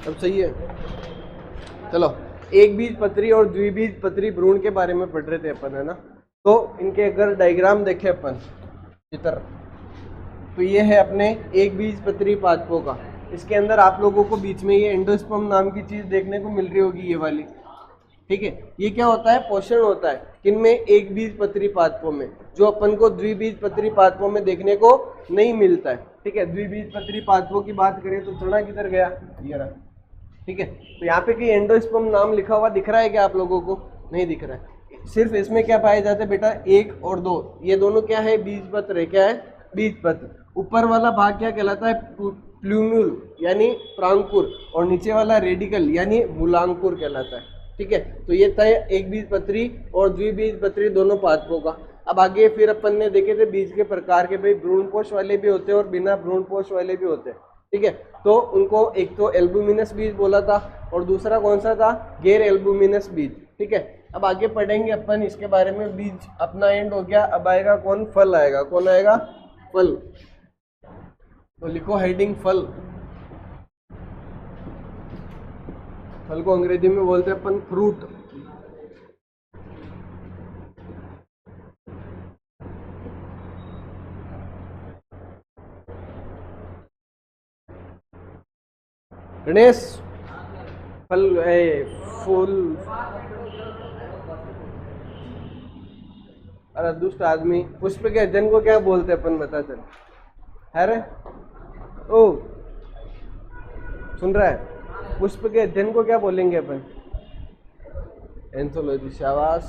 अब सही है। चलो, एक बीज पत्री और द्विबीज पत्री भ्रूण के बारे में पढ़ रहे थे अपन, है ना। तो इनके अगर डायग्राम देखें अपन चित्र, तो ये है अपने एक बीज पत्री पादपों का। इसके अंदर आप लोगों को बीच में ये एंडोस्पर्म नाम की चीज देखने को मिल रही होगी, ये वाली, ठीक है। ये क्या होता है, पोषण होता है किनमें, एक बीज पत्री पादपों में, जो अपन को द्विबीज पत्री पादपों में देखने को नहीं मिलता है, ठीक है। द्विबीज पत्री पादपों की बात करें तो चना किधर गया, ये रहा, ठीक है। तो यहाँ पे कहीं एंडोस्पर्म नाम लिखा हुआ दिख रहा है क्या आप लोगों को, नहीं दिख रहा है। सिर्फ इसमें क्या पाए जाते हैं बेटा, एक और दो, ये दोनों क्या है, बीजपत्र है, क्या है, बीजपत्र। ऊपर वाला भाग क्या कहलाता है, प्लूम्यूल यानी प्रांकुर, और नीचे वाला रेडिकल यानी मूलांकुर कहलाता है, ठीक है। तो ये था एक बीज पत्री और द्विबीज पत्री दोनों पादपों का। अब आगे फिर अपन ने देखे थे बीज के प्रकार के, भाई भ्रूणपोष वाले भी होते हैं और बिना भ्रूणपोष वाले भी होते हैं, ठीक है। तो उनको एक तो एल्बुमिनस बीज बोला था और दूसरा कौन सा था, गैर एल्बुमिनस बीज, ठीक है। अब आगे पढ़ेंगे अपन इसके बारे में। बीज अपना एंड हो गया, अब आएगा कौन, फल आएगा। कौन आएगा, फल। तो लिखो हेडिंग फल। फल को अंग्रेजी में बोलते हैं अपन फ्रूट। गणेश, फल फूल, अरे दुष्ट आदमी। पुष्प के अध्ययन को क्या बोलते हैं अपन, बता चल, है रे, ओ सुन रहा है, पुष्प के अध्ययन को क्या बोलेंगे अपन, एंथोलॉजी, शाबाश।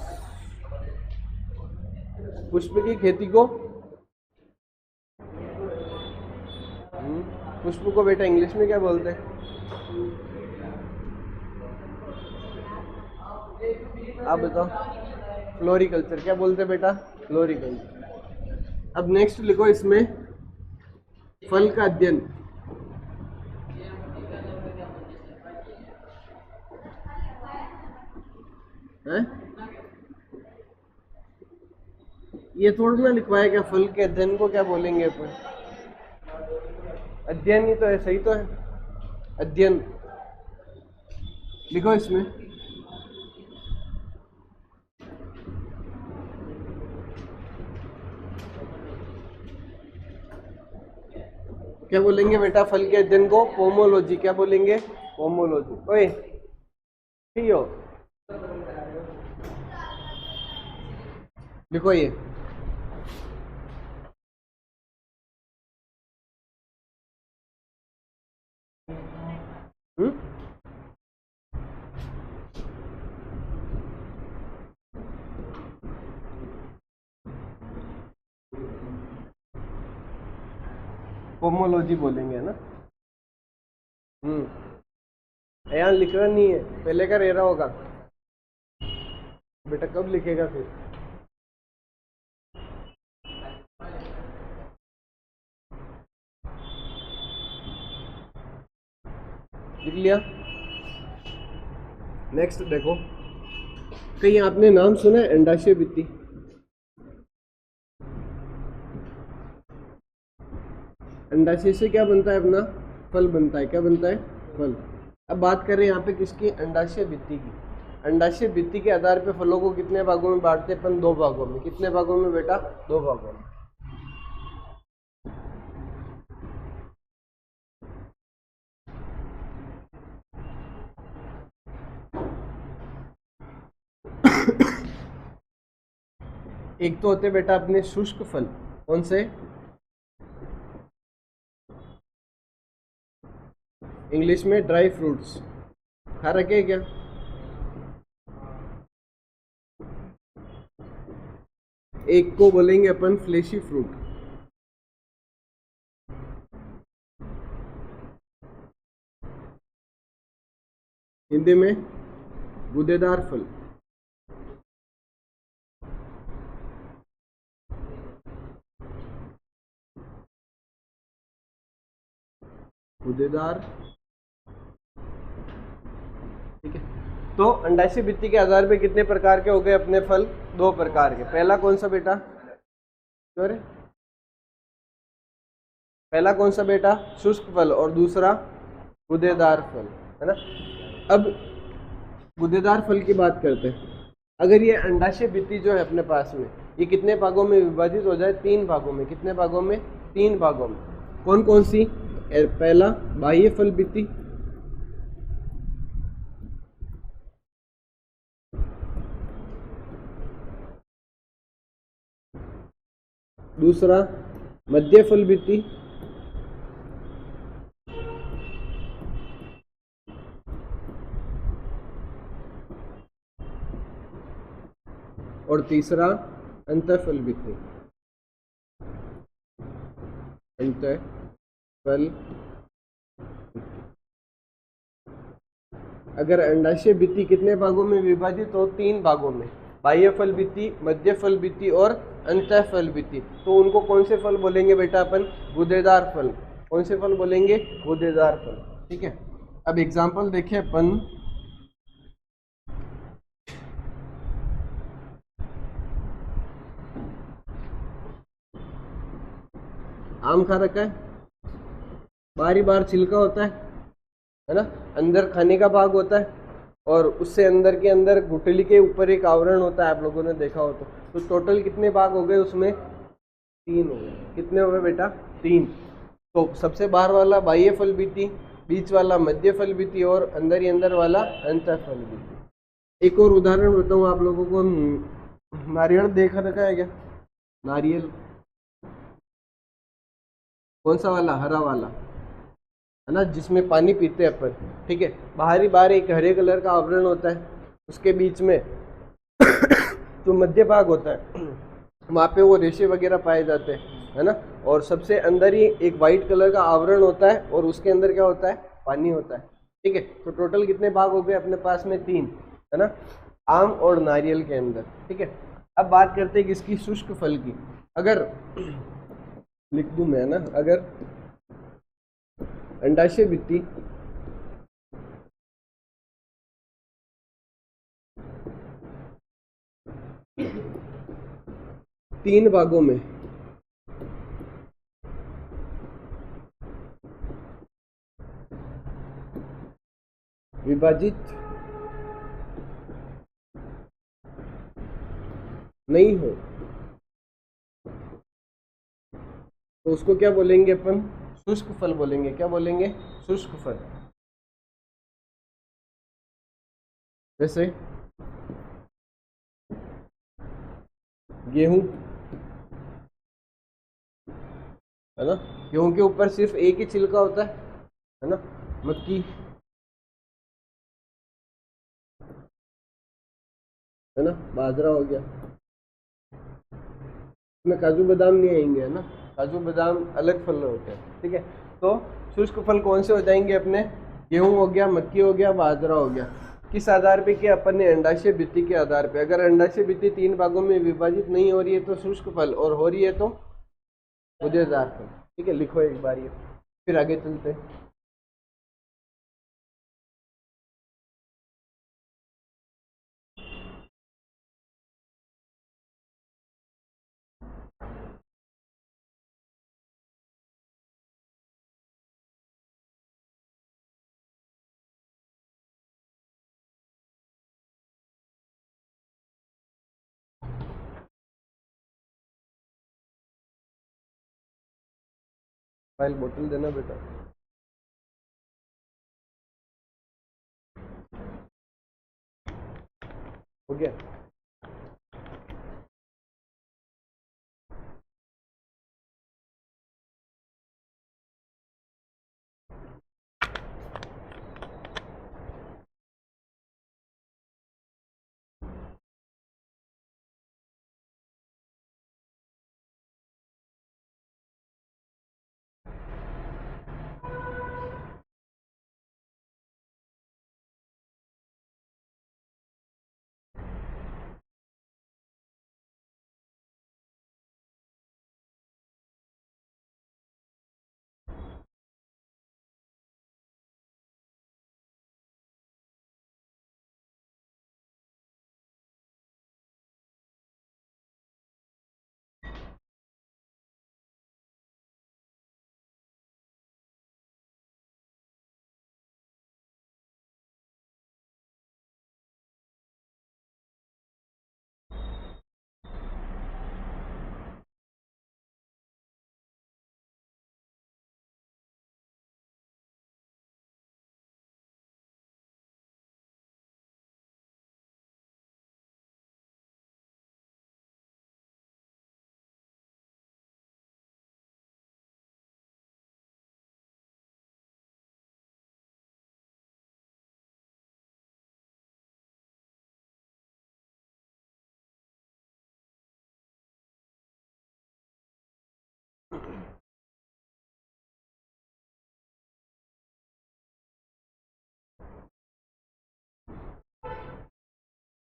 पुष्प की खेती को, पुष्प को बेटा इंग्लिश में क्या बोलते हैं, आप बताओ। फ्लोरिकल्चर, क्या बोलते हैं बेटा, फ्लोरिकल्चर। अब नेक्स्ट लिखो इसमें फल का अध्ययन। है ये थोड़ा ना लिखवाया क्या, फल के अध्ययन को क्या बोलेंगे अपन, अध्ययन ही तो है, सही तो है, अध्ययन लिखो इसमें। क्या बोलेंगे बेटा फल के अध्ययन को, पोमोलॉजी। क्या बोलेंगे, पोमोलॉजी। ओए ठीक हो, लिखो ये। पोमोलॉजी बोलेंगे, है ना। यहाँ लिख रहा नहीं है, पहले का रह रहा होगा बेटा, कब लिखेगा फिर। लिख लिया। नेक्स्ट देखो, कहीं आपने नाम सुना है अंडाशय भित्ति, अंडाशय से क्या बनता है अपना, फल बनता है। क्या बनता है, फल। अब बात करें यहाँ पे किसकी, अंडाशय भित्ति की। अंडाशय भित्ति के आधार पे फलों को कितने भागों में बांटते हैं अपन, दो भागों में। कितने भागों में बेटा, दो भागों में। एक तो होते बेटा अपने शुष्क फल, कौन से, इंग्लिश में ड्राई फ्रूट्स, खा रखे क्या। एक को बोलेंगे अपन फ्लेशी फ्रूट, हिंदी में गूदेदार फल। गूदेदार, ठीक है। तो अंडाशय भित्ति के आधार पे कितने प्रकार के हो गए अपने फल, दो प्रकार के। पहला कौन सा बेटा, सॉरी, पहला कौन सा बेटा, शुष्क फल, और दूसरा गूदेदार फल, है ना। अब गूदेदार फल की बात करते हैं। अगर ये अंडाशय भित्ति जो है अपने पास में, ये कितने भागों में विभाजित हो जाए? 3 भागों में। कितने भागों में? 3 भागों में। कौन कौन सी? पहला बाह्य फल भित्ति, दूसरा मध्य फल भित्ति, और तीसरा अंतःफल भित्ति। अंतःफल, अगर अंडाशय भित्ति कितने भागों में विभाजित हो? 3 भागों में। बाह्य फल भित्ति, मध्य फल भित्ति और अंतःफल भित्ति। तो उनको कौन से फल बोलेंगे बेटा अपन? गूदेदार फल। कौन से फल बोलेंगे? गूदेदार फल। ठीक है। अब एग्जाम्पल देखें अपन। आम खा रखा है, बारी बार छिलका होता है ना, अंदर खाने का भाग होता है, और उससे अंदर के अंदर गुठली के ऊपर एक आवरण होता है, आप लोगों ने देखा हो तो टोटल कितने भाग हो गए उसमें? 3 हो गए। कितने हो गए बेटा? 3। तो सबसे बाहर वाला बाह्य फल भित्ति, बीच वाला मध्य फल भित्ति और अंदर ही अंदर वाला अंतःफल भित्ति। एक और उदाहरण बताऊं आप लोगों को। नारियल देखा रखा है क्या? नारियल कौन सा वाला? हरा वाला, है ना, जिसमें पानी पीते हैं अपन। ठीक है। बाहरी बाहर एक हरे कलर का आवरण होता है, उसके बीच में जो मध्य भाग होता है वहाँ पे वो रेशे वगैरह पाए जाते हैं, है ना। और सबसे अंदर ही एक वाइट कलर का आवरण होता है और उसके अंदर क्या होता है? पानी होता है। ठीक है। तो टोटल कितने भाग हो गए अपने पास में? 3, है ना, आम और नारियल के अंदर। ठीक है। अब बात करते हैं किसकी? शुष्क फल की। अगर लिख दूं मैं ना, अगर अंडाशय भित्ति तीन भागों में विभाजित नहीं हो तो उसको क्या बोलेंगे अपन? शुष्क फल बोलेंगे। क्या बोलेंगे? शुष्क फल। जैसे गेहूं, है ना, गेहूं के ऊपर सिर्फ एक ही छिलका होता है ना। मक्की, है ना, बाजरा हो गया, इसमें काजू बादाम नहीं आएंगे, है ना, काजू बादाम अलग फल होते हैं। ठीक है। तो शुष्क फल कौन से हो जाएंगे अपने? गेहूं हो गया, मक्की हो गया, बाजरा हो गया। किस आधार पे? कि अपन ने अंडाशय भित्ति के आधार पे। अगर अंडाशय भित्ति 3 भागों में विभाजित नहीं हो रही है तो शुष्क फल, और हो रही है तो गूदेदार फल। ठीक है। लिखो एक बार ये, फिर आगे चलते हैं। फाइल बोतल देना बेटा। हो गया?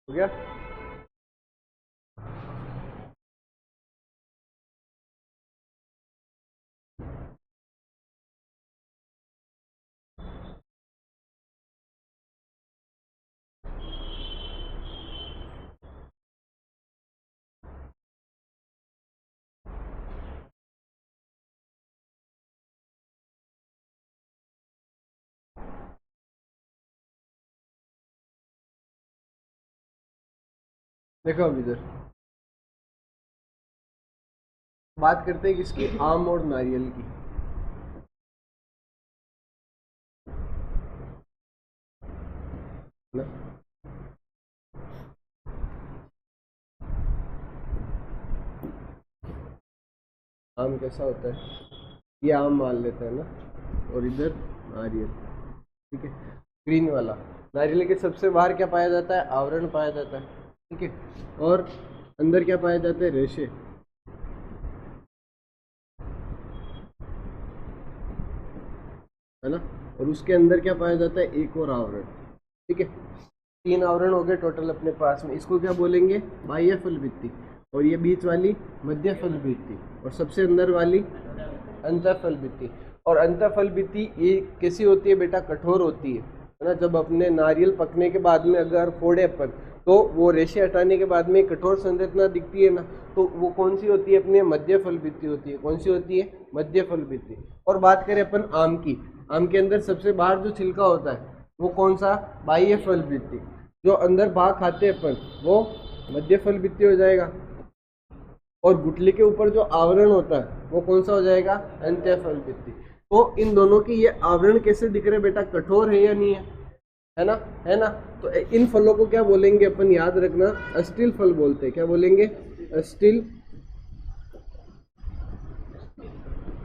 हो गया। देखो अब इधर बात करते हैं किसकी, आम और नारियल की। ना आम कैसा होता है, ये आम मान लेते हैं ना, और इधर नारियल, ठीक है। ग्रीन वाला नारियल के सबसे बाहर क्या पाया जाता है, आवरण पाया जाता है, ठीक है। और अंदर क्या पाए जाते हैं, रेशे, है ना। और उसके अंदर क्या पाया जाता है, एक और आवरण, ठीक है। 3 आवरण हो गए टोटल अपने पास में। इसको क्या बोलेंगे, बाह्य फल भित्ति, और ये बीच वाली मध्य फल भित्ति, और सबसे अंदर वाली अंतःफल भित्ति। और अंतःफल भित्ति ये कैसी होती है बेटा, कठोर होती है ना। जब अपने नारियल पकने के बाद में अगर फोड़े अपन, तो वो रेशे हटाने के बाद में कठोर संरचना दिखती है ना, तो वो कौन सी होती है, अपने मध्य फल भित्ति होती है। कौन सी होती है, मध्य फल भित्ति। और बात करें अपन आम की, आम के अंदर सबसे बाहर जो छिलका होता है वो कौन सा, बाह्य फल भित्ति। जो अंदर भाग खाते हैं अपन वो मध्य फल भित्ति हो जाएगा। और गुठली के ऊपर जो आवरण होता है वो कौन सा हो जाएगा, अंत्यफल भित्ति। तो इन दोनों की ये आवरण कैसे दिख रहे बेटा, कठोर है या नहीं है ना, है ना। तो इन फलों को क्या बोलेंगे अपन, याद रखना, अस्टिल फल बोलते हैं। क्या बोलेंगे, अस्टिल,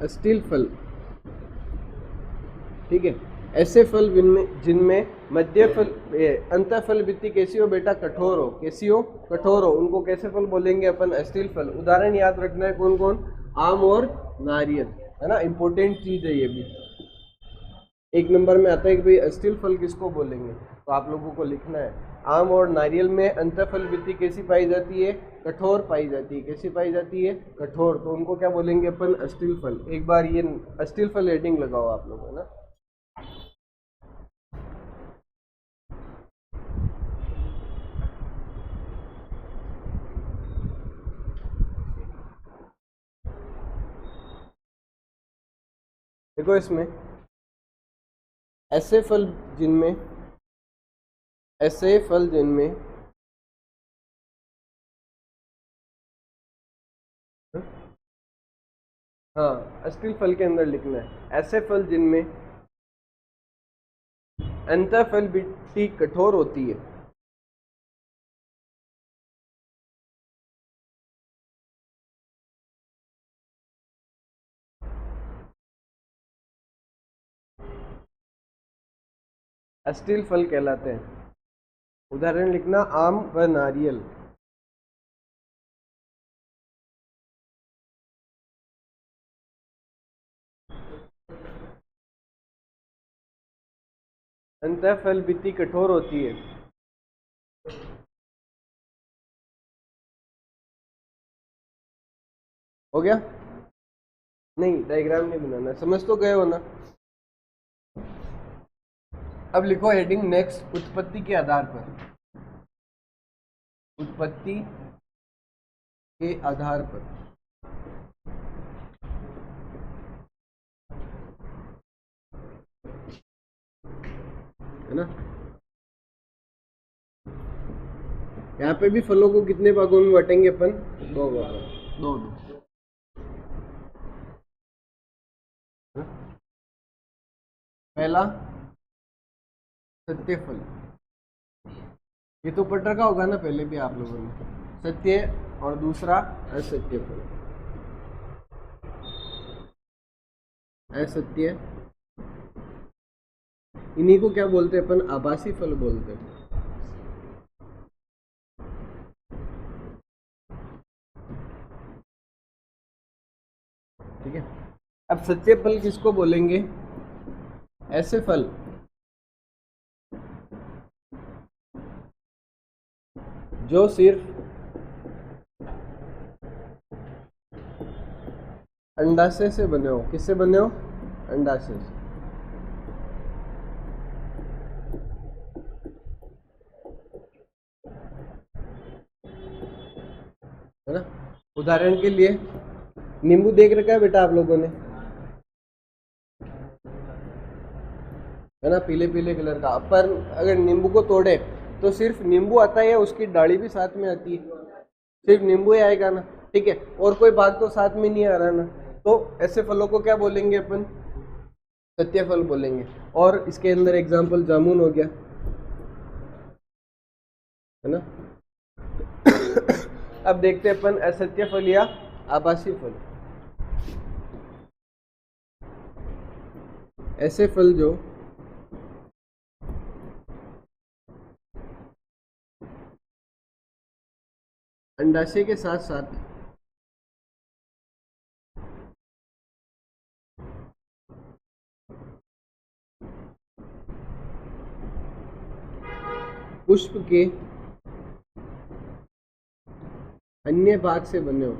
अस्टिल फल, ठीक है। ऐसे फल जिनमें मध्य फल अंतःफल भित्ति कैसी हो बेटा, कठोर हो। कैसी हो, कठोर हो। उनको कैसे फल बोलेंगे अपन, अस्टिल फल। उदाहरण याद रखना है कौन कौन, आम और नारियल, है ना। इंपॉर्टेंट चीज है ये भी। 1 नंबर में आता है कि भाई अस्टिल फल किसको बोलेंगे, तो आप लोगों को लिखना है। आम और नारियल में अंतःफल भित्ति कैसी पाई जाती है, कठोर पाई जाती है। कैसी पाई जाती है, कठोर। तो उनको क्या बोलेंगे अपन, अस्टिल फल। एक बार ये अस्टिल फल हेडिंग लगाओ आप लोग, है ना। देखो इसमें ऐसे फल जिनमें, ऐसे फल जिनमें हाँ, अस्टिल फल के अंदर लिखना है, ऐसे फल जिनमें अंतःफल भित्ति कठोर होती है। अस्टिल फल कहलाते हैं। उदाहरण लिखना, आम व नारियल। अंतःफल भित्ति कठोर होती है। हो गया, नहीं डायग्राम नहीं बनाना, समझ तो गए हो ना। अब लिखो हेडिंग नेक्स्ट, उत्पत्ति के आधार पर। उत्पत्ति के आधार पर, है ना। यहाँ पे भी फलों को कितने भागों में बांटेंगे अपन, 2 भागों, 2 2। पहला सत्य फल, ये तो पढ़ रखा होगा ना पहले भी आप लोगों ने, सत्य। और दूसरा असत्य फल, असत्य। इन्हीं को क्या बोलते हैं अपन, आभासी फल बोलते हैं, ठीक है। अब सत्य फल किसको बोलेंगे, ऐसे फल जो सिर्फ अंडाशय से बने हो। किससे बने हो? अंडाशय से। है ना? उदाहरण के लिए नींबू देख रखा है बेटा आप लोगों ने, है ना, पीले पीले कलर का। पर अगर नींबू को तोड़े तो सिर्फ नींबू आता है या उसकी डाली भी साथ में आती है? सिर्फ नींबू ही आएगा ना, ठीक है, और कोई भाग तो साथ में नहीं आ रहा ना। तो ऐसे फलों को क्या बोलेंगे अपन? सत्य फल बोलेंगे। और इसके अंदर एग्जाम्पल जामुन हो गया, है ना। अब देखते हैं अपन असत्य फल या आभासी फल। ऐसे फल जो अंडाशय के साथ साथ पुष्प के अन्य भाग से बने हो।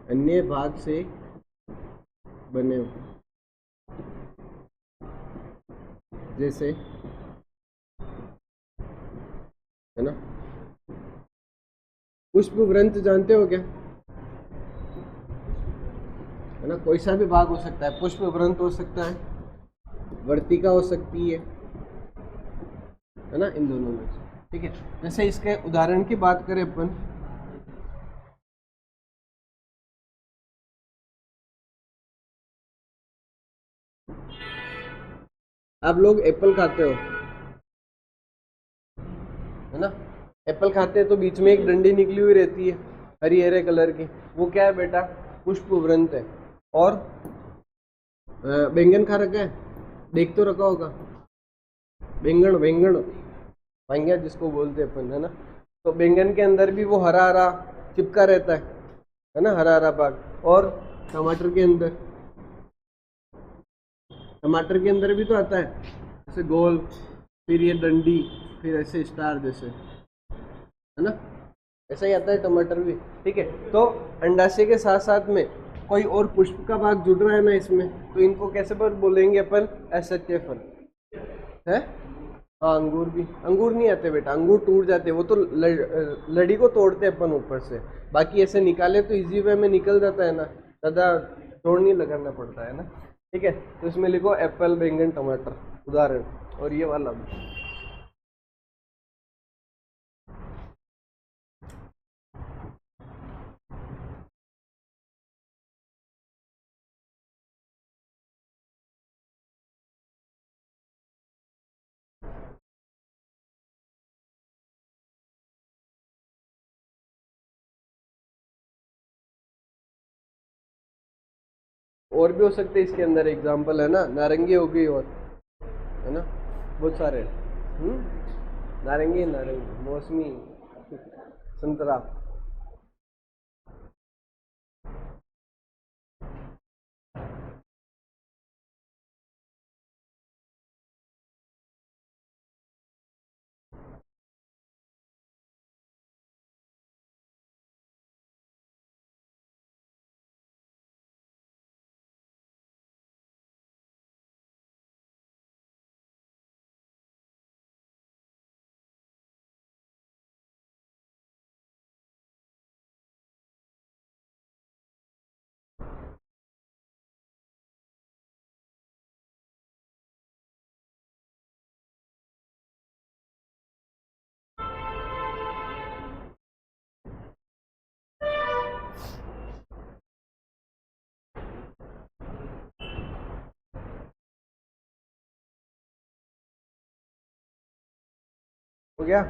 अन्य भाग से बने हो, जैसे, है ना, पुष्प व्रंत जानते हो क्या? है ना, कोई सा भी भाग हो सकता है। पुष्प व्रंत हो सकता है, वर्तिका हो सकती है ना, इन दोनों में से। ठीक है, जैसे इसके उदाहरण की बात करें अपन, आप लोग एप्पल खाते हो, है ना। एप्पल खाते हैं तो बीच में एक डंडी निकली हुई रहती है हरी हरे कलर की, वो क्या है बेटा? पुष्प व्रंत है। और बैंगन खा रखा है? देख तो रखा होगा। बैंगन, बैंगन, वांग्या जिसको बोलते हैं अपन, है ना। तो बैंगन के अंदर भी वो हरा हरा चिपका रहता है ना, हरा हरा भाग। और टमाटर के अंदर, टमाटर के अंदर भी तो आता है ऐसे गोल, फिर ये डंडी, फिर ऐसे स्टार जैसे, है ना। ऐसा ही आता है टमाटर भी। ठीक है, तो अंडाशय के साथ साथ में कोई और पुष्प का भाग जुड़ रहा है ना इसमें, तो इनको कैसे पर बोलेंगे अपन? असत्य फल है। हाँ, अंगूर भी, अंगूर नहीं आते बेटा, अंगूर टूट जाते हैं, वो तो लड़ी को तोड़ते हैं अपन ऊपर से। बाकी ऐसे निकाले तो इजी वे में निकल जाता है ना, ज़्यादा जोड़ नहीं लगाना पड़ता है ना। ठीक है, तो इसमें लिखो एप्पल, बैंगन, टमाटर उदाहरण, और ये वाला भी और भी हो सकते हैं इसके अंदर। एग्जाम्पल है ना, नारंगी हो गई, और है ना, बहुत सारे। नारंगी, नारंगी, मौसमी, संतरा। हो गया?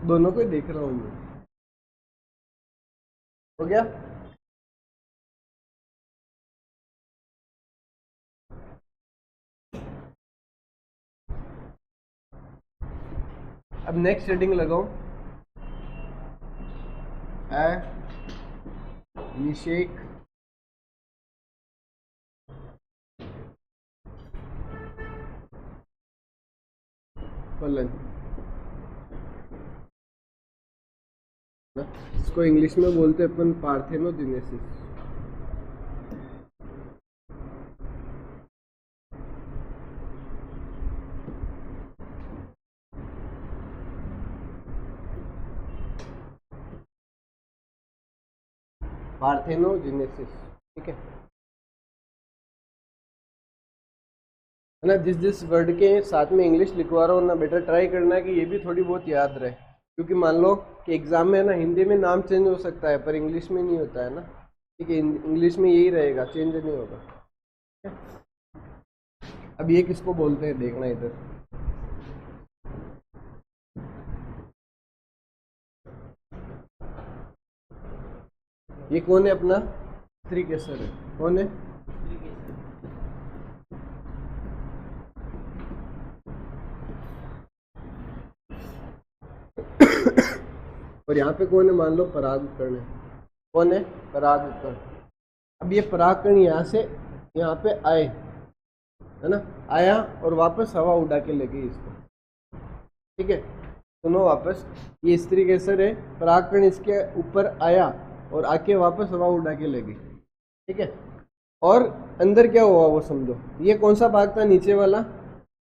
दोनों को ही देख रहा हूँ मैं। हो गया? अब नेक्स्ट हेडिंग लगाओ, निषेक फलन। इसको इंग्लिश में बोलते हैं अपन पार्थेनोजेनेसिस। पार्थेनोजेनेसिस, ठीक है ना। जिस वर्ड के साथ में इंग्लिश लिखवा रहा हूँ ना बेटा, ट्राई करना है कि ये भी थोड़ी बहुत याद रहे, क्योंकि मान लो कि एग्जाम में है ना, हिंदी में नाम चेंज हो सकता है पर इंग्लिश में नहीं होता है ना, ठीक है। इंग्लिश में यही रहेगा, चेंज नहीं होगा। अब ये किसको बोलते हैं देखना इधर। ये कौन है अपना? स्त्रीकेसर है। कौन है? और यहाँ पे कौन है? मान लो परागकण है। कौन है? परागकण। अब ये परागकण यहाँ से यहाँ पे आए, है ना, आया और वापस हवा उड़ा के ले गई इसको, ठीक है। सुनो वापस, ये स्त्रीकेसर है, परागकण इसके ऊपर आया और आके वापस हवा उड़ा के ले गई, ठीक है। और अंदर क्या हुआ वो समझो। ये कौन सा भाग था नीचे वाला?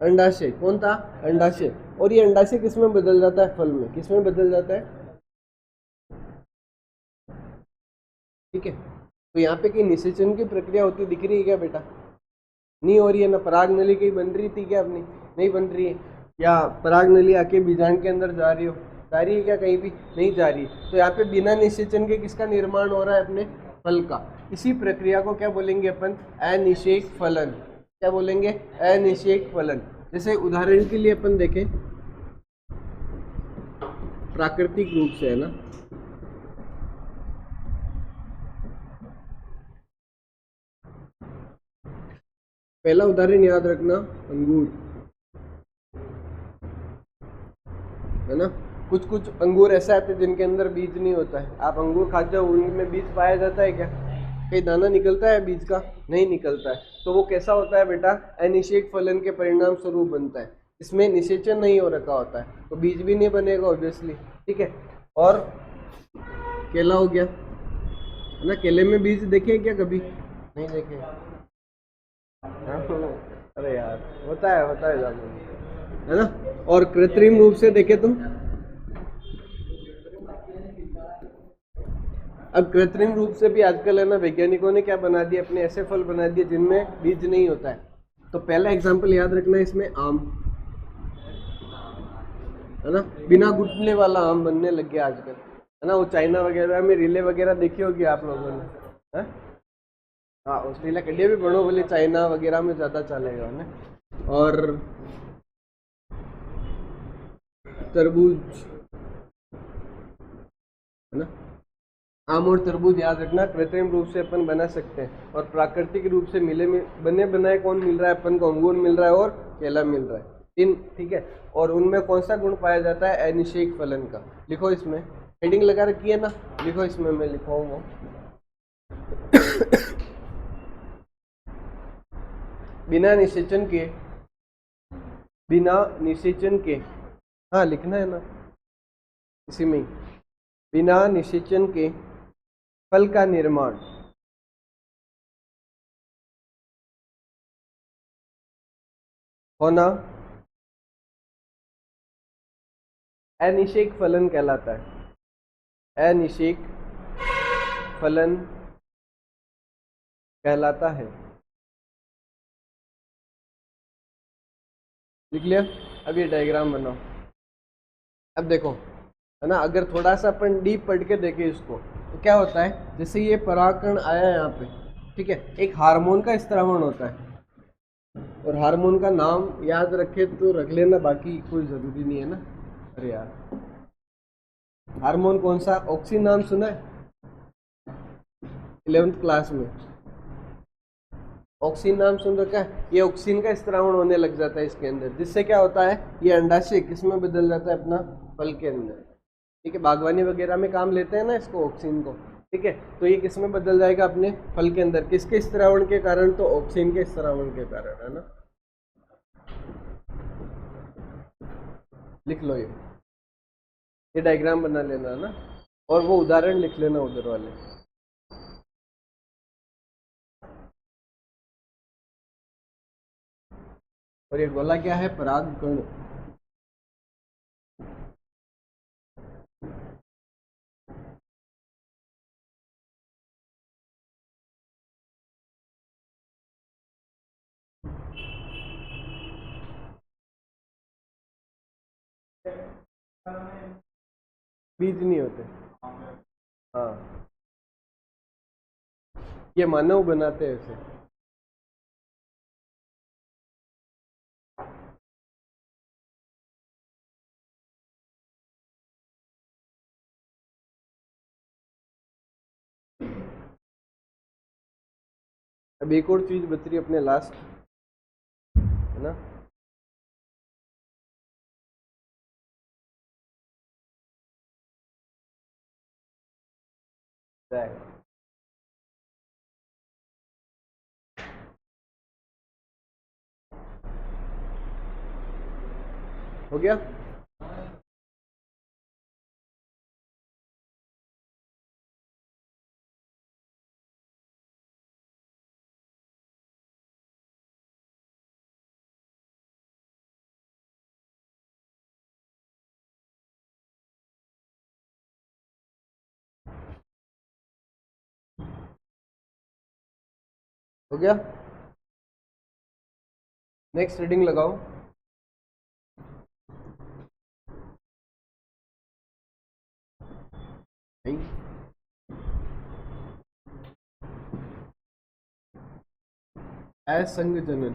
अंडाशय। कौन था? अंडाशय। और ये अंडाशय किस में बदल जाता है? फल में। किस में बदल जाता है? ठीक है। तो यहाँ पे कहीं निषेचन की प्रक्रिया होती दिख रही है क्या बेटा? नहीं हो रही है ना। पराग नली कहीं बन रही थी क्या अपनी? नहीं बन रही है। या पराग नली आके बीजांड के अंदर जा रही हो? जा रही है क्या? कहीं भी नहीं जा रही। तो यहाँ पे बिना निषेचन के किसका निर्माण हो रहा है? अपने फल का। इसी प्रक्रिया को क्या बोलेंगे अपन? अनिषेक फलन। क्या बोलेंगे? अनिषेक फलन। जैसे उदाहरण के लिए अपन देखें, प्राकृतिक रूप से, है ना, पहला उदाहरण याद रखना, अंगूर, है ना। कुछ कुछ अंगूर ऐसे आते हैं जिनके अंदर बीज नहीं होता है। आप अंगूर खा जाओ, उनमें बीज पाया जाता है क्या? कहीं दाना निकलता है बीज का? नहीं निकलता है। तो वो कैसा होता है बेटा? अनिषेक फलन के परिणाम स्वरूप बनता है। इसमें निषेचन नहीं हो रखा होता है, तो बीज भी नहीं बनेगा ऑब्वियसली, ठीक है। और केला हो गया, है ना। केले में बीज देखे क्या कभी? नहीं देखे। अरे यार, होता है जामुन, है ना। और कृत्रिम रूप से देखे तो, अब कृत्रिम रूप से भी आजकल, है ना, वैज्ञानिकों ने क्या बना दिया? अपने ऐसे फल बना दिए जिनमें बीज नहीं होता है। तो पहला एग्जांपल याद रखना है इसमें, आम, है ना। बिना गुठली वाला आम बनने लग गया आजकल, है ना। वो चाइना वगैरह में रीले वगैरह देखी होगी आप लोगों ने, हाँ। ऑस्ट्रेलिया कड़िया भी बनो बोले, चाइना वगैरह में ज़्यादा चलेगा ना। और तरबूज, है ना। आम और तरबूज याद रखना, कृत्रिम रूप से अपन बना सकते हैं। और प्राकृतिक रूप से बने बनाए कौन मिल रहा है अपन को? अंगूर मिल रहा है और केला मिल रहा है, तीन, ठीक है। और उनमें कौन सा गुण पाया जाता है? अनिषेक फलन का। लिखो, इसमें हेडिंग लगा रखी है ना, लिखो इसमें, मैं लिखवाऊंगा। बिना निषेचन के, हाँ लिखना है ना इसी में, बिना निषेचन के फल का निर्माण होना अनिषेक फलन कहलाता है। अनिषेक फलन कहलाता है। लिख लिया? अब ये डायग्राम बनाओ। अब देखो, है ना, अगर थोड़ा सा अपन डीप पढ़ के देखें इसको, तो क्या होता है? जैसे ये परागकण आया यहाँ पे, ठीक है, एक हार्मोन का स्त्रावण होता है। और हार्मोन का नाम याद रखे तो रख लेना, बाकी कोई जरूरी नहीं है ना। अरे यार, हार्मोन कौन सा? ऑक्सिन नाम सुना है 11th क्लास में? ऑक्सिन नाम सुन रखा है? ये ऑक्सिन का स्त्रावण होने लग जाता है इसके अंदर, जिससे क्या होता है, ये अंडाशय किसमें बदल जाता है? अपना फल के अंदर। ठीक है, बागवानी वगैरह में काम लेते हैं ना इसको, ऑक्सिन को। ठीक है, तो ये किसमें बदल जाएगा? अपने फल के अंदर। किसके स्त्रावण के कारण? तो ऑक्सिन के स्त्रावण के कारण, है ना। लिख लो ये डायग्राम बना लेना, है ना, और वो उदाहरण लिख लेना उधर वाले। और ये गोला क्या है? परागकण। बीज नहीं होते। हाँ, ये मानव बनाते हैं इसे। अब एक और चीज बच रही है अपने लास्ट, है ना। हो गया? हो गया? नेक्स्ट रीडिंग लगाओ। असंगजनन।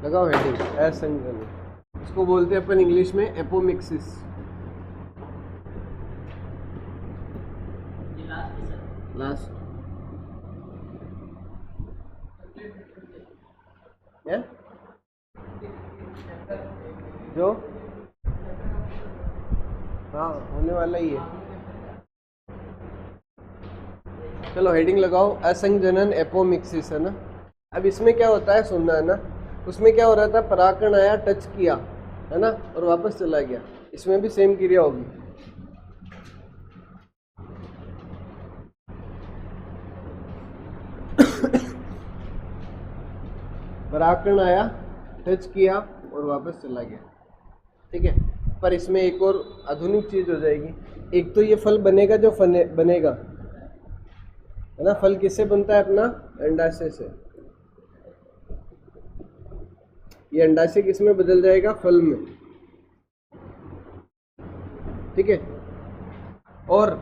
लगाओ हेडिंग, असंगजनन। इसको बोलते हैं अपन इंग्लिश में एपोमिक्सिस। लास्ट है जो, हाँ होने वाला ही है। चलो हेडिंग लगाओ, असंगजनन एपोमिक्सिस, है ना। अब इसमें क्या होता है, सुनना है ना। उसमें क्या हो रहा था, परागकण आया, टच किया, है ना, और वापस चला गया। इसमें भी सेम क्रिया होगी। परागकण आया, टच किया और वापस चला गया। ठीक है, पर इसमें एक और आधुनिक चीज हो जाएगी। एक तो ये फल बनेगा, जो बनेगा, है ना। फल किससे बनता है? अपना अंडाशय से। ये अंडाशय किसमें बदल जाएगा? फल में। ठीक है, और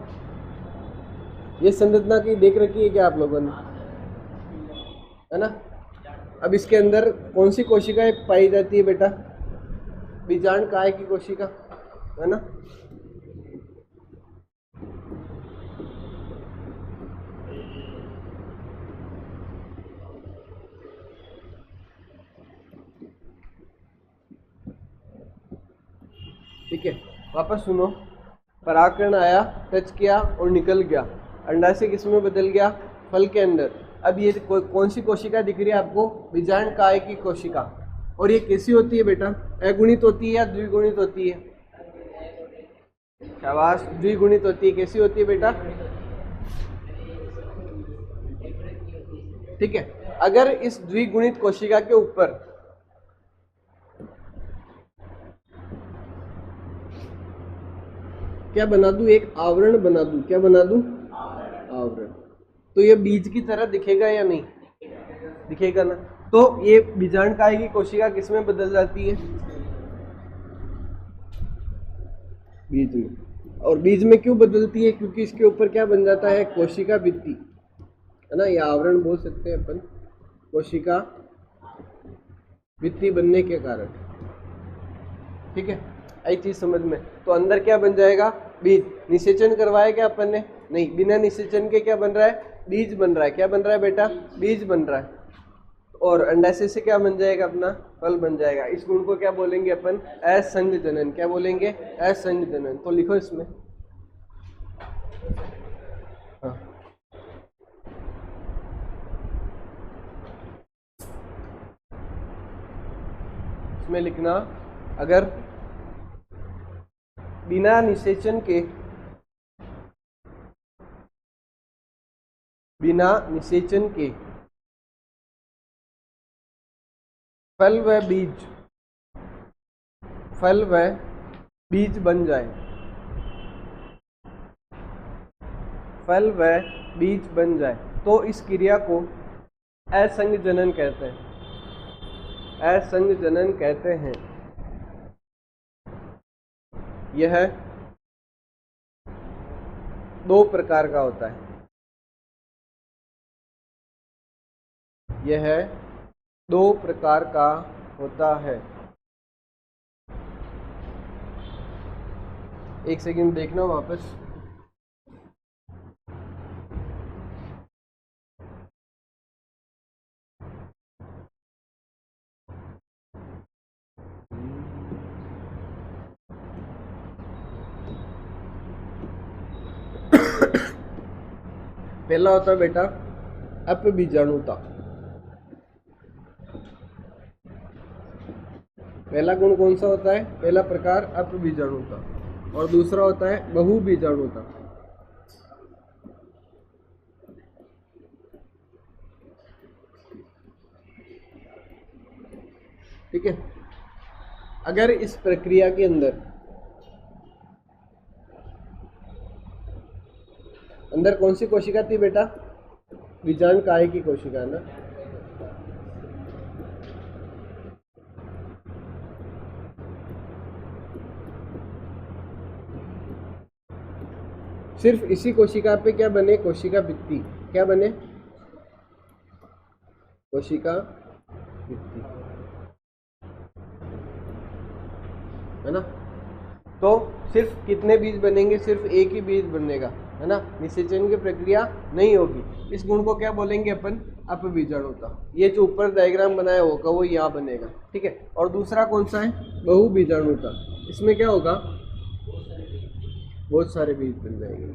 ये संरचना की देख रखी है क्या आप लोगों ने? है ना। अब इसके अंदर कौन सी कोशिकाएं पाई जाती है बेटा? बीजांड काय की कोशिका, है ना। ठीक है, वापस सुनो। परागकण आया, टच किया और निकल गया। अंडाशय किसमें बदल गया? फल के अंदर। अब ये कौन सी कोशिका दिख रही है आपको? बीजांड काय की कोशिका। और ये कैसी होती है बेटा? अगुणित होती है या द्विगुणित होती है? शाबाश, द्विगुणित होती है। कैसी होती है बेटा? ठीक है, अगर इस द्विगुणित कोशिका के ऊपर क्या बना दूं? एक आवरण बना दूं। क्या बना दूं? आवरण। तो ये बीज की तरह दिखेगा या नहीं? दिखेगा ना। तो ये बीजांड काय की कोशिका किसमें बदल जाती है? बीज में। और बीज में क्यों बदलती है? क्योंकि इसके ऊपर क्या बन जाता है? कोशिका भित्ति, है ना, या आवरण बोल सकते हैं अपन। कोशिका भित्ति बनने के कारण। ठीक है, आई चीज समझ में। तो अंदर क्या बन जाएगा, बीज। निषेचन करवाया क्या अपन ने, नहीं, बिना निषेचन के क्या बन रहा है, बीज बन रहा है। क्या बन रहा है बेटा, बीज बन रहा है। और अंडाशय से क्या बन जाएगा, अपना फल बन जाएगा। इस गुण को क्या बोलेंगे अपन, असंग जनन। क्या बोलेंगे, असंग जनन। तो लिखो इसमें, हाँ, इसमें लिखना, अगर बिना निषेचन के, बिना निषेचन के फल व बीज, फल व बीज बन जाए, फल व बीज बन जाए, तो इस क्रिया को असंग जनन कहते हैं। असंग जनन कहते हैं। यह दो प्रकार का होता है। यह दो प्रकार का होता है। एक सेकंड देखना वापस। पहला होता है बेटा अपबीजाणुता। पहला गुण कौन सा होता है, पहला प्रकार अपबीजाणुता। और दूसरा होता है बहुबीजाणुता। ठीक है, अगर इस प्रक्रिया के अंदर कौन सी कोशिका थी बेटा, बीजांड काय की कोशिका है ना। सिर्फ इसी कोशिका पे क्या बने, कोशिका भित्ति। क्या बने, कोशिका भित्ति, है ना। तो सिर्फ कितने बीज बनेंगे, सिर्फ एक ही बीज बनेगा, है ना। निषेचन की प्रक्रिया नहीं होगी। इस गुण को क्या बोलेंगे अपन, अपबीजाणुता। ये जो ऊपर डायग्राम बनाया होगा वो यहाँ बनेगा। ठीक है, और दूसरा कौन सा है, बहुबीजाणुता। इसमें क्या होगा, बहुत सारे बीज बन जाएंगे।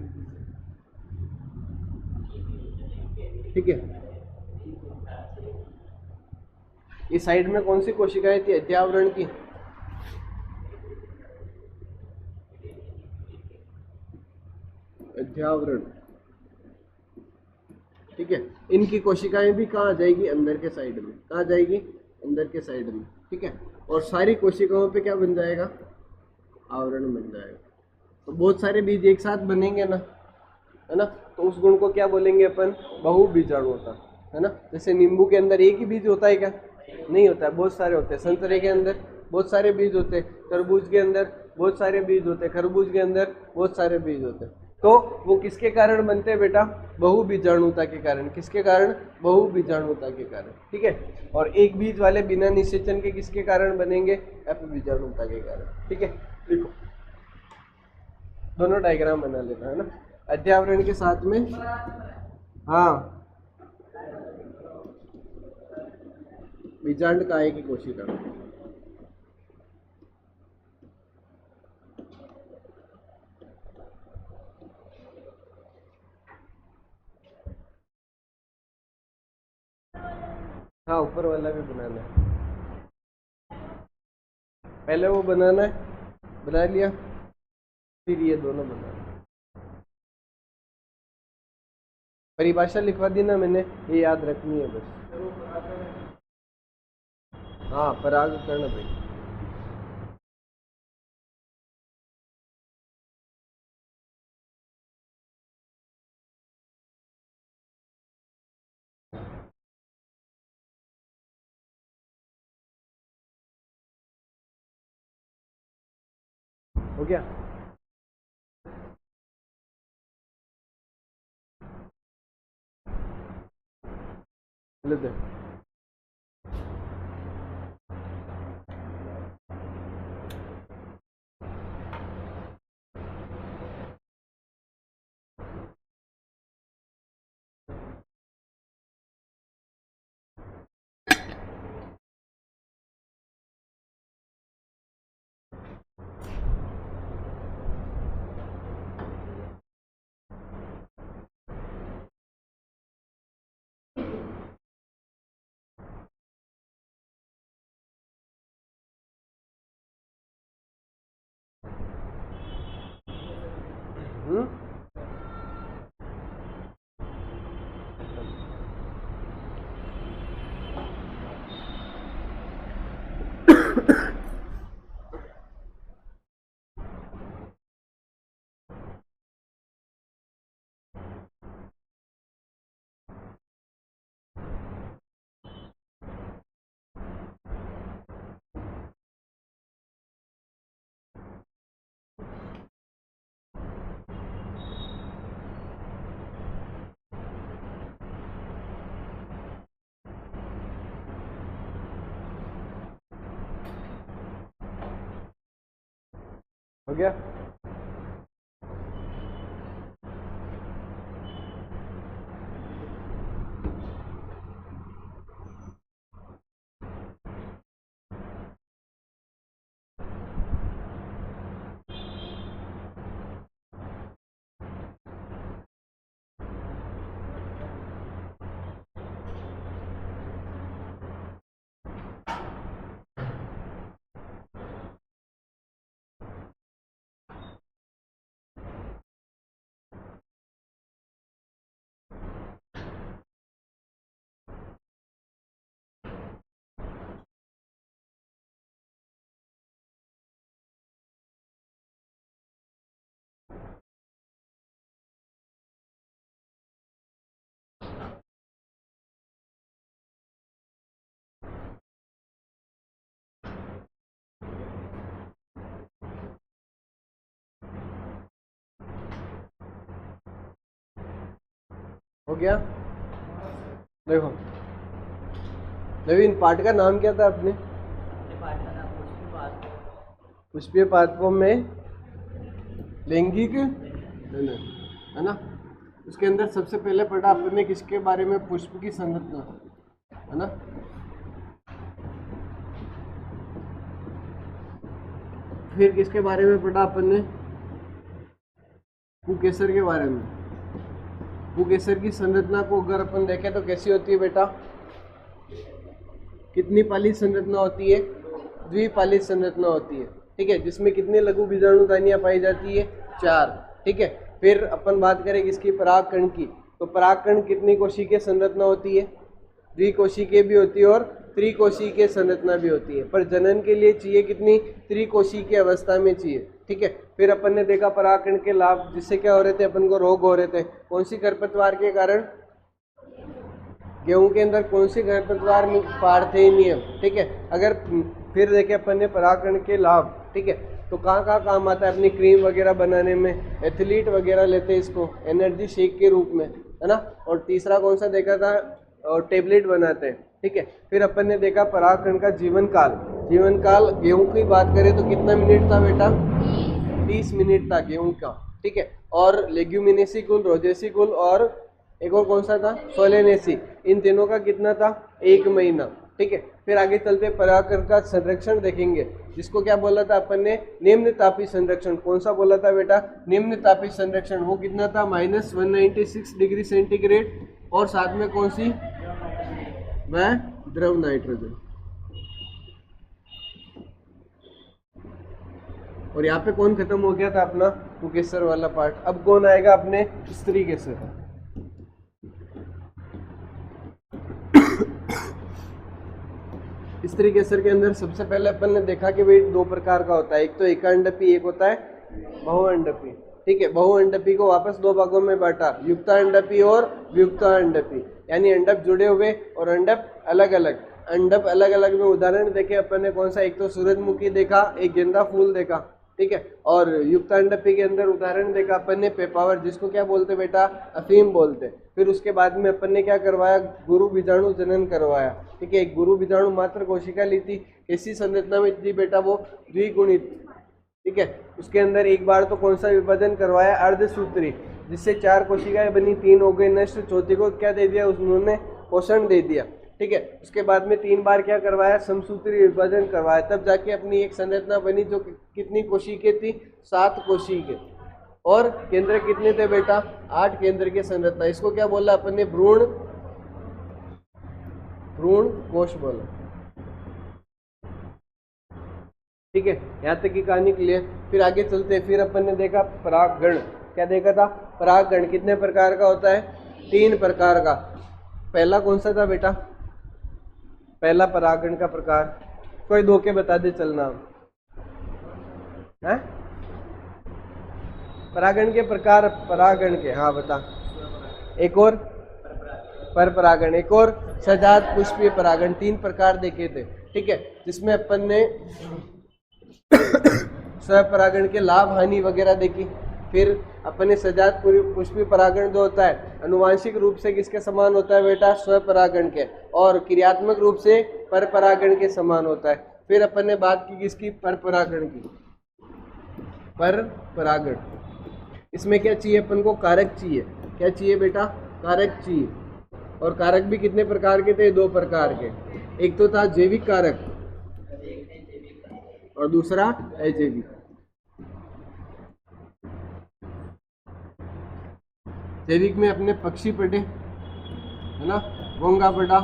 ठीक है, इस साइड में कौन सी कोशिकाएं थी, अध्यावरण की। अध्यावरण, ठीक है। इनकी कोशिकाएं भी कहाँ आ जाएगी, अंदर के साइड में। कहाँ जाएगी, अंदर के साइड में। ठीक है, और सारी कोशिकाओं पे क्या बन जाएगा, आवरण बन जाएगा। तो बहुत सारे बीज एक साथ बनेंगे ना, है ना। तो उस गुण को क्या बोलेंगे अपन, बहुबीजाणुता, है ना। जैसे नींबू के अंदर एक ही बीज होता है क्या, नहीं होता है, बहुत सारे होते हैं। संतरे के अंदर बहुत सारे बीज होते हैं, तरबूज के अंदर बहुत सारे बीज होते हैं, खरबूज के अंदर बहुत सारे बीज होते हैं। तो वो किसके कारण बनते हैं बेटा, बहुबीजाणुता के कारण। किसके कारण, बहुबीजाणुता के कारण। ठीक है, और एक बीज वाले बिना निषेचन के किसके कारण बनेंगे, अपबीजाणुता के कारण। ठीक है, देखो दोनों डायग्राम बना लेना, है ना। अध्यावरण के साथ में, हाँ, बीजांड काय की कोशिका। हाँ, ऊपर वाला भी बनाना है, पहले वो बनाना है, बना लिया, फिर ये दोनों बनाना है। परिभाषा लिखवा दी ना मैंने, ये याद रखनी है बस। हाँ, परागकण भाई। हो गया, ले दे। हम्म, हो गया। हो गया। देखो नवीन, पाठ का नाम क्या था अपने? पुष्पीय पादपों में लैंगिक जनन, है ना। उसके अंदर सबसे पहले पढ़ा अपन ने किसके बारे में? पुष्प की संरचना, है ना। फिर किसके बारे में पढ़ा अपन ने? पुकेसर के बारे में। पुकेसर की संरचना को अगर अपन देखें तो कैसी होती है बेटा? कितनी पालित संरचना होती है? द्विपालित संरचना होती है, ठीक है, जिसमें कितने लघु बीजाणु दानियां पाई जाती है? 4, ठीक है। फिर अपन बात करें किसकी? परागकण की। तो परागकण कितनी कोशिकीय संरचना होती है? द्विकोशिकीय भी होती है और त्रिकोशिकीय संरचना भी होती है, पर जनन के लिए चाहिए कितनी? त्रिकोशिकीय अवस्था में चाहिए, ठीक है। फिर अपन ने देखा परागकण के लाभ, जिससे क्या हो रहे थे अपन को? रोग हो रहे थे। कौन सी खरपतवार के कारण? गेहूं के अंदर कौन सी खरपतवार? पार्थेनियम, ठीक है। अगर फिर देखें अपन ने परागकण के लाभ, ठीक है, तो कहाँ कहाँ काम आता है? अपनी क्रीम वगैरह बनाने में, एथलीट वगैरह लेते हैं इसको एनर्जी शेक के रूप में, है ना। और तीसरा कौन सा देखा था? और टेबलेट बनाते हैं, ठीक है। फिर अपन ने देखा परागकण का जीवन काल। जीवन काल गेहूं की बात करें तो कितना मिनट था बेटा? 30 मिनट था गेहूं का, ठीक है। और लेग्यूमिनेसी कुल, रोजेसी कुल और एक और कौन सा था? सोलेनेसी, इन तीनों का कितना था? 1 महीना, ठीक है। फिर आगे चलते परागकण का संरक्षण देखेंगे, जिसको क्या बोला था अपन ने? निम्न तापी संरक्षण। कौन सा बोला था बेटा? निम्न तापी संरक्षण। वो कितना था? -196 डिग्री सेंटीग्रेड। और साथ में कौन सी? वह द्रव नाइट्रोजन। और यहाँ पे कौन खत्म हो गया था? अपना पुकेसर वाला पार्ट। अब कौन आएगा? अपने स्त्री केसर। स्त्री केसर के अंदर सबसे पहले अपन ने देखा कि भाई 2 प्रकार का होता है, एक तो एकांडपी, एक होता है बहुअंडपी, ठीक है। बहुअंडपी को वापस 2 भागों में बांटा, युक्तांडपी और वियुक्तांडपी, यानी अंडप जुड़े हुए और अंडप अलग अलग। अंडप अलग अलग में उदाहरण देखे अपन ने कौन सा? एक तो सूरजमुखी देखा, एक गेंदा फूल देखा, ठीक है। और युक्तांडपी के अंदर उदाहरण देखा अपन ने पेपावर, जिसको क्या बोलते बेटा? अफीम बोलते। फिर उसके बाद में अपन ने क्या करवाया? गुरु बीजाणु जनन करवाया, ठीक है। एक गुरु बीजाणु मात्र कोशिका ली थी। कैसी संरचना में थी बेटा? वो द्विगुणित, ठीक है। उसके अंदर एक बार तो कौन सा विभाजन करवाया? अर्धसूत्री, जिससे 4 कोशिकाएं बनी, 3 हो गए नष्ट, चौथी को क्या दे दिया? उन्होंने पोषण दे दिया, ठीक है। उसके बाद में 3 बार क्या करवाया? समसूत्री विभाजन करवाया, तब जाके अपनी एक संरचना बनी जो कितनी कोशिकीय थी? 7 कोशिकीय। और केंद्र कितने थे बेटा? 8 केंद्र के संरचना। इसको क्या बोला अपन ने? भ्रूण कोश बोला, ठीक है। यहाँ तक की कहानी क्लियर। फिर आगे चलते हैं। फिर अपन ने देखा परागगण। क्या देखा था? परागकण कितने प्रकार का होता है? 3 प्रकार का। पहला कौन सा था बेटा? पहला परागकण का प्रकार कोई दो के बता दे चलना है। परागण के प्रकार, परागण के, हाँ बता। एक और पर परागण, एक और सजात पुष्पीय परागण। 3 प्रकार देखे थे, ठीक है, जिसमें अपन ने स्वपरागण के लाभ हानि वगैरह देखी। फिर अपन ने सजात पुष्पीय परागण जो होता है अनुवांशिक रूप से किसके समान होता है बेटा? स्वपरागण के, और क्रियात्मक रूप से पर परागण के समान होता है। फिर अपन ने बात की किसकी? पर परागण की। पर परागण, इसमें क्या चाहिए अपन को? कारक चाहिए। क्या चाहिए बेटा? कारक चाहिए। और कारक भी कितने प्रकार के थे? 2 प्रकार के। एक तो था जैविक कारक और दूसरा अजैविक। जैविक में अपने पक्षी पढ़े है ना, घोंगा पढ़ा,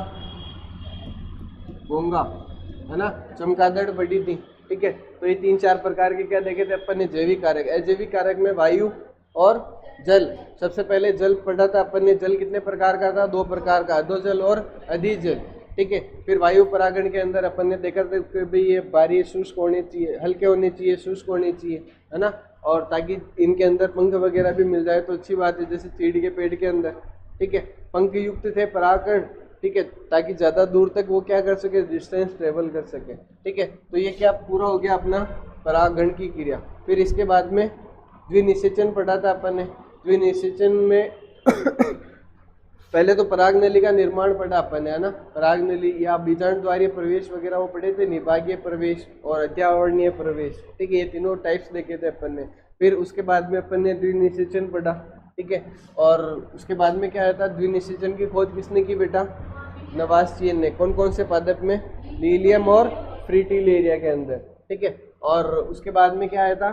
घोंगा है ना, चमगादड़ पढ़ी थी, ठीक है। तो ये 3-4 प्रकार के क्या देखे थे अपन ने? जैविक कारक। अजैविक कारक में वायु और जल। सबसे पहले जल पढ़ा था अपन ने। जल कितने प्रकार का था? 2 प्रकार का, अधोजल और अधिजल, ठीक है। फिर वायु परागण के अंदर अपन ने देखा था कि भाई ये बारीक शुष्क होने चाहिए, हल्के होने चाहिए, शुष्क होने चाहिए, है ना, और ताकि इनके अंदर पंख वगैरह भी मिल जाए तो अच्छी बात है, जैसे चीड़ के पेड़ के अंदर, ठीक है। पंख युक्त थे परागण, ठीक है, ताकि ज्यादा दूर तक वो क्या कर सके? डिस्टेंस ट्रेवल कर सके, ठीक है। तो ये क्या पूरा हो गया अपना परागण की क्रिया। फिर इसके बाद में द्विनिषेचन पढ़ा था अपन ने। द्विनिषेचन में पहले तो परागनली का निर्माण पढ़ा अपन ने, है ना। परागनली या बीजाणु द्वारीय प्रवेश वगैरह वो पढ़े थे, निभागीय प्रवेश और अत्यावर्णीय प्रवेश, ठीक है। ये तीनों टाइप्स देखे थे अपन ने। फिर उसके बाद में अपन ने द्विनिषेचन पढ़ा, ठीक है। और उसके बाद में क्या आया था? द्विनिषेचन की खोज किसने की बेटा? नवासियन ने। कौन कौन से पादप में? लीलियम और फ्रीटिलेरिया के अंदर, ठीक है। और उसके बाद में क्या आया था?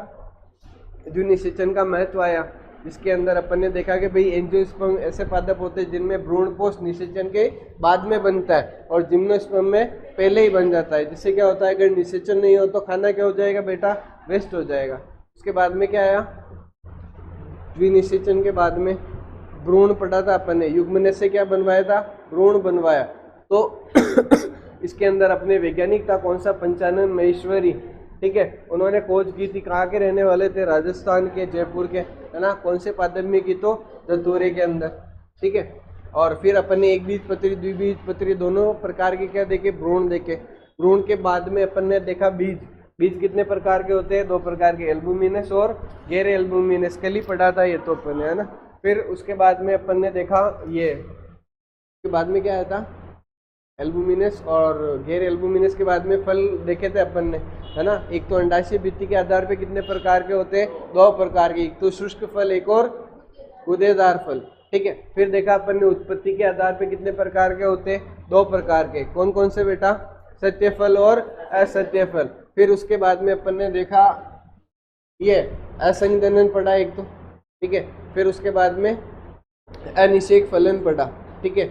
द्विनिषेचन का महत्व आया, जिसके अंदर अपन ने देखा कि भाई एंजियोस्पर्म ऐसे पादप होते हैं जिनमें भ्रूणपोष निषेचन के बाद में बनता है और जिम्नोस्पर्म में पहले ही बन जाता है। जिससे क्या होता है? अगर निषेचन नहीं हो तो खाना क्या हो जाएगा बेटा? वेस्ट हो जाएगा। उसके बाद में क्या आया? द्विनिषेचन के बाद में भ्रूण पढ़ा था अपन ने। युग्मन से क्या बनवाया था? भ्रूण बनवाया। तो इसके अंदर अपने वैज्ञानिक था कौन सा? पंचानन महेश्वरी, ठीक है। उन्होंने खोज की थी। कहाँ के रहने वाले थे? राजस्थान के, जयपुर के, है ना। कौन से पादप में की? तो दतूरे के अंदर, ठीक है। और फिर अपन ने एक बीजपत्री, द्विबीजपत्री दोनों प्रकार के क्या देखे? भ्रूण देखे। भ्रूण के बाद में अपन ने देखा बीज। बीज कितने प्रकार के होते हैं? 2 प्रकार के, एल्बुमिनस और गैर एल्बुमिनस। कल ही पढ़ा था ये तो अपन ने, है ना। फिर उसके बाद में अपन ने देखा ये, उसके बाद में क्या आया था? एल्बुमिनस और गैर एल्बुमिनस के बाद में फल देखे थे अपन ने, है ना। एक तो अंडाशय भित्ति के आधार पे कितने प्रकार के होते हैं? 2 प्रकार के, एक तो शुष्क फल, एक और गूदेदार फल, ठीक है। फिर देखा अपन ने उत्पत्ति के आधार पे कितने प्रकार के होते हैं? 2 प्रकार के। कौन कौन से बेटा? सत्य फल और असत्य फल। फिर उसके बाद में अपन ने देखा ये असंगजनन पढ़ा एक तो, ठीक है। फिर उसके बाद में अनिषेक फलन पढ़ा, ठीक है।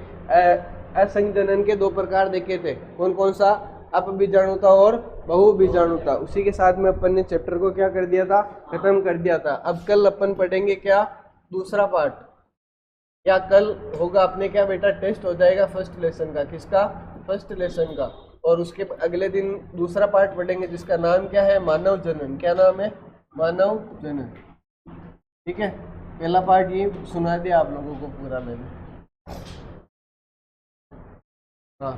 असंगजनन के 2 प्रकार देखे थे। कौन कौन सा? अपबीजाणुता और बहुबीजाणुता। उसी के साथ में अपन ने चैप्टर को क्या कर दिया था? खत्म कर दिया था। अब कल अपन पढ़ेंगे क्या? दूसरा पार्ट। या कल होगा अपने क्या बेटा? टेस्ट हो जाएगा फर्स्ट लेसन का। किसका? फर्स्ट लेसन का। और उसके अगले दिन दूसरा पार्ट पढ़ेंगे जिसका नाम क्या है? मानव जनन। क्या नाम है? मानव जनन, ठीक है। पहला पार्ट ये सुना दिया आप लोगों को पूरा मैंने, हाँ।